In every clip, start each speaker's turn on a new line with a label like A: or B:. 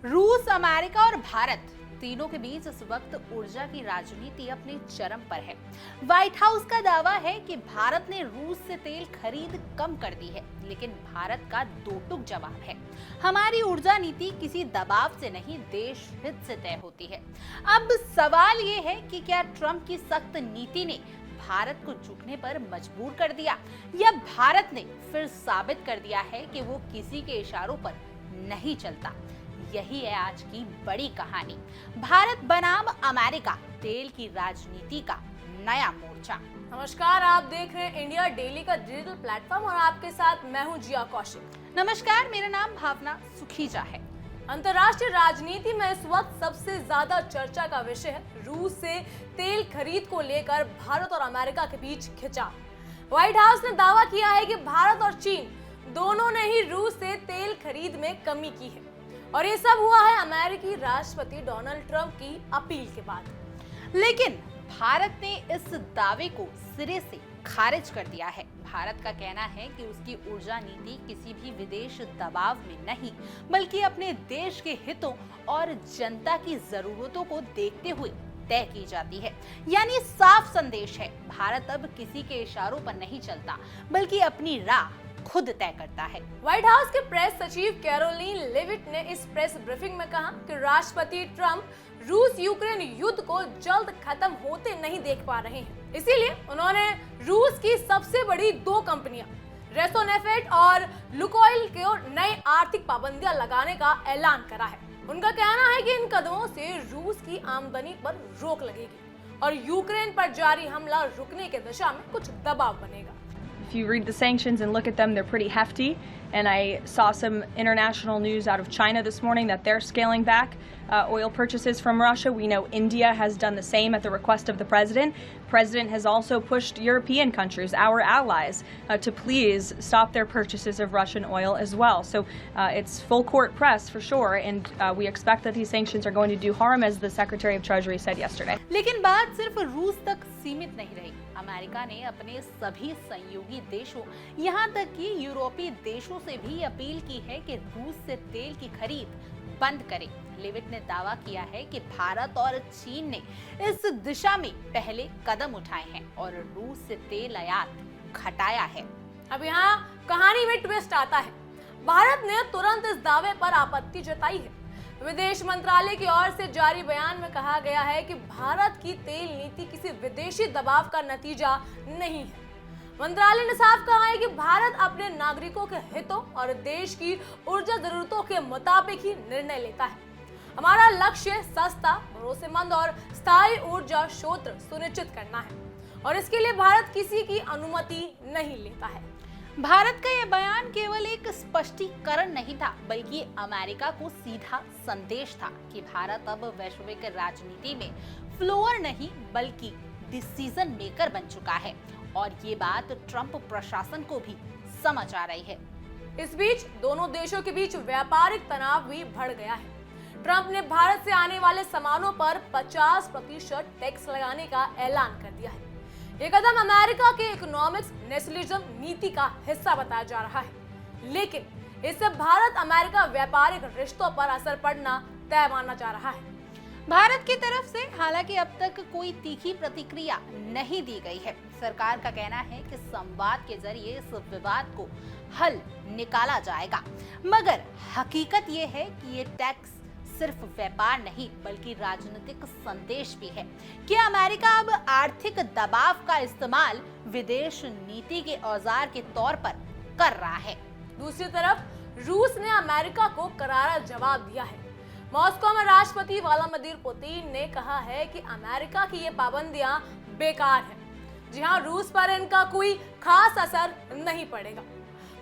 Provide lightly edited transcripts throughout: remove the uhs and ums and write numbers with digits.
A: रूस, अमेरिका और भारत तीनों के बीच इस वक्त ऊर्जा की राजनीति अपने चरम पर है। व्हाइट हाउस का दावा है कि भारत ने रूस से तेल खरीद कम कर दी है, लेकिन भारत का दो टूक जवाब है। हमारी ऊर्जा नीति किसी दबाव से नहीं, देश हित से तय होती है। अब सवाल ये है कि क्या ट्रंप की सख्त नीति ने भारत को झुकने पर मजबूर कर दिया, या भारत ने फिर साबित कर दिया है कि वो किसी के इशारों पर नहीं चलता। यही है आज की बड़ी कहानी। भारत बनाम अमेरिका, तेल की राजनीति का नया मोर्चा।
B: नमस्कार, आप देख रहे हैं इंडिया डेली का डिजिटल प्लेटफॉर्म और आपके साथ मैं हूं जिया कौशिक।
A: नमस्कार, मेरा नाम भावना सुखीजा है।
B: अंतर्राष्ट्रीय राजनीति में इस वक्त सबसे ज्यादा चर्चा का विषय है रूस से तेल खरीद को लेकर भारत और अमेरिका के बीच खिंचाव। व्हाइट हाउस ने दावा किया है कि भारत और चीन दोनों ने ही रूस से तेल खरीद में कमी की है, और ये सब हुआ है अमेरिकी राष्ट्रपति डोनाल्ड ट्रंप की अपील के बाद।
A: लेकिन भारत ने इस दावे को सिरे से खारिज कर दिया है। भारत का कहना है कि उसकी ऊर्जा नीति किसी भी विदेश दबाव में नहीं, बल्कि अपने देश के हितों और जनता की जरूरतों को देखते हुए तय की जाती है। यानी साफ संदेश है, भारत अब किसी के इशारों पर नहीं चलता, बल्कि अपनी राह खुद तय करता है।
B: व्हाइट हाउस के प्रेस सचिव कैरोलीन लेविट ने इस प्रेस ब्रीफिंग में कहा कि राष्ट्रपति ट्रंप रूस यूक्रेन युद्ध को जल्द खत्म होते नहीं देख पा रहे हैं। इसीलिए उन्होंने रूस की सबसे बड़ी दो कंपनियां रेसोनेफेट और लुकोइल को नए आर्थिक पाबंदियां लगाने का ऐलान करा है। उनका कहना है कि इन कदमों से रूस की आमदनी पर रोक लगेगी और यूक्रेन पर जारी हमला रुकने की दिशा में कुछ दबाव बनेगा।
C: If you read the sanctions and look at them, they're pretty hefty. And I saw some international news out of China this morning that they're scaling back oil purchases from Russia. We know India has done the same at the request of the president. President has also pushed European countries, our allies, to please stop their purchases of Russian oil as well. So it's full court press for sure, and we expect that these sanctions are going to do harm, as the Secretary of Treasury said yesterday.
A: लेकिन बात सिर्फ रूस तक सीमित नहीं रही। America ने अपने सभी सहयोगी देशों, यहाँ तक कि यूरोपीय देशों से भी अपील की है कि रूस से तेल की खरीद बंद करें। लेविट ने दावा किया है कि भारत और चीन ने इस दिशा में पहले कदम उठाए हैं और रूस से तेल आयात घटाया है।
B: अब यहाँ कहानी में ट्विस्ट आता है। भारत ने तुरंत इस दावे पर आपत्ति जताई है। विदेश मंत्रालय की ओर से जारी बयान में कहा गया है कि भारत की तेल नीति किसी विदेशी दबाव का नतीजा नहीं है। मंत्रालय ने साफ कहा है कि भारत अपने नागरिकों के हितों और देश की ऊर्जा जरूरतों के मुताबिक ही निर्णय लेता है। हमारा लक्ष्य सस्ता, भरोसेमंद और स्थायी ऊर्जा स्रोत सुनिश्चित करना है, और इसके लिए भारत किसी की अनुमति नहीं लेता है।
A: भारत का यह बयान केवल एक स्पष्टीकरण नहीं था, बल्कि अमेरिका को सीधा संदेश था कि भारत अब वैश्विक राजनीति में फ्लोअर नहीं, बल्कि डिसीजन मेकर बन चुका है, और ये बात ट्रंप प्रशासन को भी समझ आ रही है।
B: इस बीच दोनों देशों के बीच व्यापारिक तनाव भी बढ़ गया है। ट्रंप ने भारत से आने वाले सामानों पर 50% टैक्स लगाने का ऐलान कर दिया है। ये कदम अमेरिका के इकोनॉमिक्स नेशनलिज्म नीति का हिस्सा बताया जा रहा है, लेकिन इससे भारत अमेरिका व्यापारिक रिश्तों पर असर पड़ना तय माना जा रहा है।
A: भारत की तरफ से हालांकि अब तक कोई तीखी प्रतिक्रिया नहीं दी गई है। सरकार का कहना है कि संवाद के जरिए इस विवाद को हल निकाला जाएगा, मगर हकीकत ये है कि ये टैक्स सिर्फ व्यापार नहीं, बल्कि राजनीतिक संदेश भी है कि अमेरिका अब आर्थिक दबाव का इस्तेमाल विदेश नीति के औजार के तौर पर कर रहा है।
B: दूसरी तरफ रूस ने अमेरिका को करारा जवाब दिया है। मॉस्को में राष्ट्रपति व्लादिमीर पुतिन ने कहा है कि अमेरिका की ये पाबंदियां बेकार हैं। जी हाँ, रूस पर इनका कोई खास असर नहीं पड़ेगा।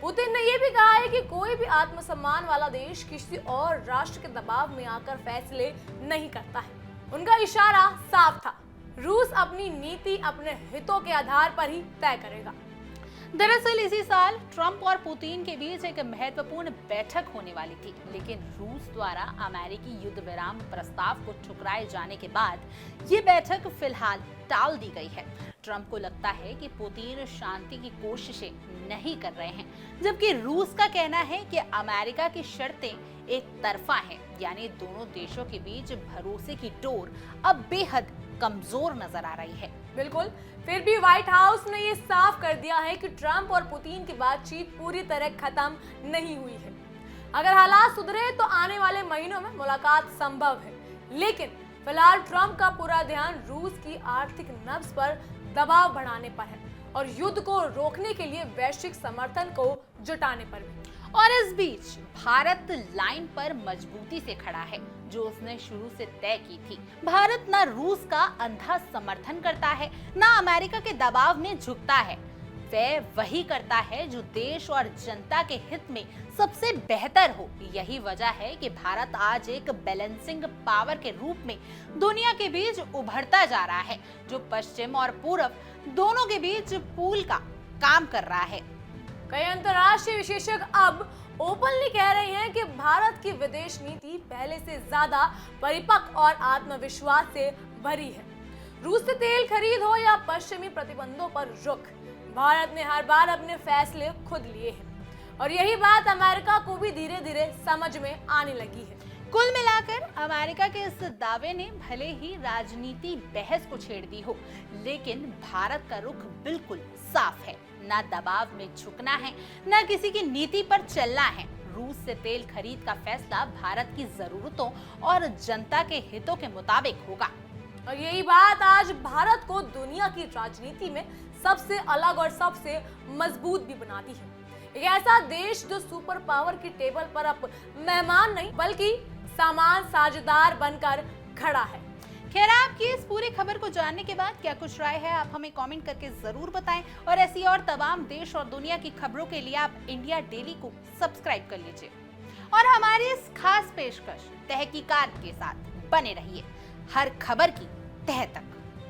B: पुतिन ने यह भी कहा है कि कोई भी आत्मसम्मान वाला देश किसी और राष्ट्र के दबाव में आकर फैसले नहीं करता है। उनका इशारा साफ था, रूस अपनी नीति अपने हितों के आधार पर ही तय करेगा।
A: दरअसल इसी साल ट्रंप और पुतिन के बीच एक महत्वपूर्ण बैठक होने वाली थी, लेकिन रूस द्वारा अमेरिकी युद्ध विराम प्रस्ताव को ठुकराए जाने के बाद ये बैठक फिलहाल टाल दी गई है। ट्रंप को लगता है कि पुतिन शांति की कोशिशें नहीं कर रहे हैं, जबकि रूस का कहना है कि अमेरिका की शर्तें एक तरफा हैं, यानी दोनों देशों के बीच भरोसे की डोर अब बेहद कमजोर नजर आ रही है।
B: बिल्कुल, फिर भी व्हाइट हाउस ने ये साफ कर दिया है कि ट्रंप और पुतिन की बातचीत पूरी तरह खत्म नहीं हुई है। अगर हालात सुधरे तो आने वाले महीनों में मुलाकात संभव है, लेकिन फिलहाल ट्रंप का पूरा ध्यान रूस की आर्थिक नब्ज पर दबाव बढ़ाने पर है और युद्ध को रोकने के लिए वैश्विक समर्थन को जुटाने पर भी।
A: और इस बीच भारत लाइन पर मजबूती से खड़ा है, जो उसने शुरू से तय की थी। भारत ना रूस का अंधा समर्थन करता है, ना अमेरिका के दबाव में झुकता है। वह वही करता है जो देश और जनता के हित में सबसे बेहतर हो। यही वजह है कि भारत आज एक बैलेंसिंग पावर के रूप में दुनिया के बीच उभरता जा रहा है, जो पश्चिम और पूर्व दोनों के बीच पुल का काम कर रहा है।
B: कई अंतर्राष्ट्रीय विशेषज्ञ अब ओपनली कह रहे हैं कि भारत की विदेश नीति पहले से ज्यादा परिपक्व और आत्मविश्वास से भरी है। रूस से तेल खरीद हो या पश्चिमी प्रतिबंधों पर रुख, भारत ने हर बार अपने फैसले खुद लिए हैं और यही बात अमेरिका को भी धीरे धीरे समझ में आने लगी है।
A: कुल मिलाकर अमेरिका के इस दावे ने भले ही राजनीति बहस को छेड़ दी हो, लेकिन भारत का रुख बिल्कुल साफ है। ना दबाव में झुकना है, ना किसी की नीति पर चलना है। रूस से तेल खरीद का फैसला भारत की जरूरतों और जनता के हितों के मुताबिक होगा।
B: और यही बात आज भारत को दुनिया की राजनीति में सबसे अलग और सबसे मजबूत भी बनाती है। एक ऐसा देश जो सुपर पावर की टेबल पर अब मेहमान नहीं बल्कि सामान साझेदार बनकर खड़ा है।
A: खैर, आपकी इस पूरी खबर को जानने के बाद क्या कुछ राय है, आप हमें कमेंट करके जरूर बताएं। और ऐसी और तमाम देश और दुनिया की खबरों के लिए आप इंडिया डेली को सब्सक्राइब कर लीजिए और हमारी इस खास पेशकश तहकीकात के साथ बने रहिए, हर खबर की तह तक।